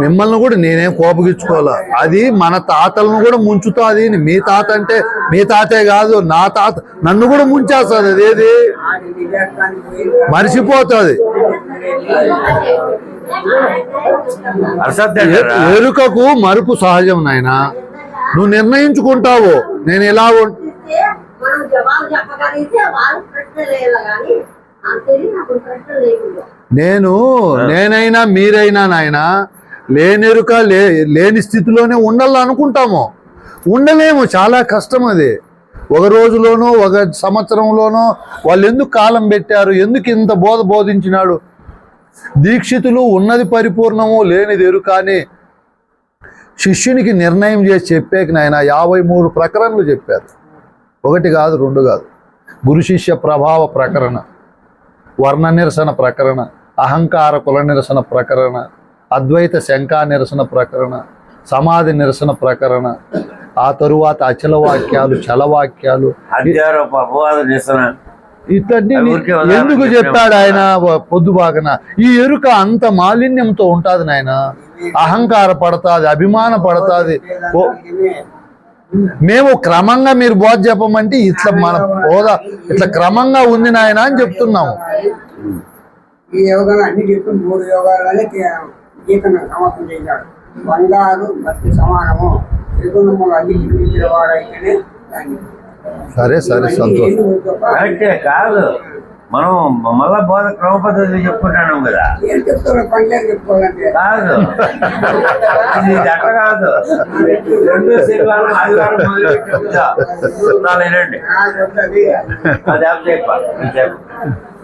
మిమ్మల్ని కూడా నేనేం కోపగించుకోవాలా. అది మన తాతలను కూడా ముంచుతుంది. మీ తాత అంటే మీ తాతే కాదు, నా తాత నన్ను కూడా ముంచేస్తుంది. అదేది మర్చిపోతుంది. ఎరుకకు మరుపు సహజం నాయన. నువ్వు నిర్ణయించుకుంటావు నేను ఎలా నేనైనా మీరైనా నాయన లేనెరుక లేని స్థితిలోనే ఉండాలనుకుంటాము. ఉండలేము, చాలా కష్టం అది. ఒక రోజులోనో ఒక సంవత్సరంలోనో వాళ్ళు ఎందుకు కాలం పెట్టారు, ఎందుకు ఇంత బోధించినాడు. దీక్షితులు ఉన్నది పరిపూర్ణము లేనిది ఎరుక అని శిష్యునికి నిర్ణయం చేసి చెప్పాక నాయన 53 ప్రకరణలు చెప్పారు. 1 కాదు 2 కాదు. గురు శిష్య ప్రభావ ప్రకరణ, వర్ణ నిరసన ప్రకరణ, అహంకార కుల నిరసన ప్రకరణ, అద్వైత శంకా నిరసన ప్రకరణ, సమాధి నిరసన ప్రకరణ, ఆ తరువాత అచల వాక్యాలు, చలవాక్యాలు, ఇతన్ని ఎందుకు చెప్పాడు ఆయన పొద్దుబాకన. ఈ ఎరుక అంత మాలిన్యంతో ఉంటుంది నాయన. అహంకార పడుతుంది, అభిమాన పడుతుంది. మేము క్రమంగా మీరు బోధ చెప్పమంటే ఇట్లా మన బోధ ఇట్లా క్రమంగా ఉంది నాయన అని చెప్తున్నాము. ఈ యోగాలు అన్ని చెప్పి 3 యోగాలనే గీతను సమర్థం చేశాడు. బంగారు భక్తి సమానము త్రిగుణములు అన్ని వాడైతేనే సరే సరే సంతోషం. కాదు మనం మళ్ళా బోధ క్రమ పద్ధతి చెప్పుకుంటున్నాం కదా. కాదు ఇది అట్లా కాదు. 2 శనివారం ఆదివారం మొదలుపెట్టి వినండి. అది చెప్పాలి.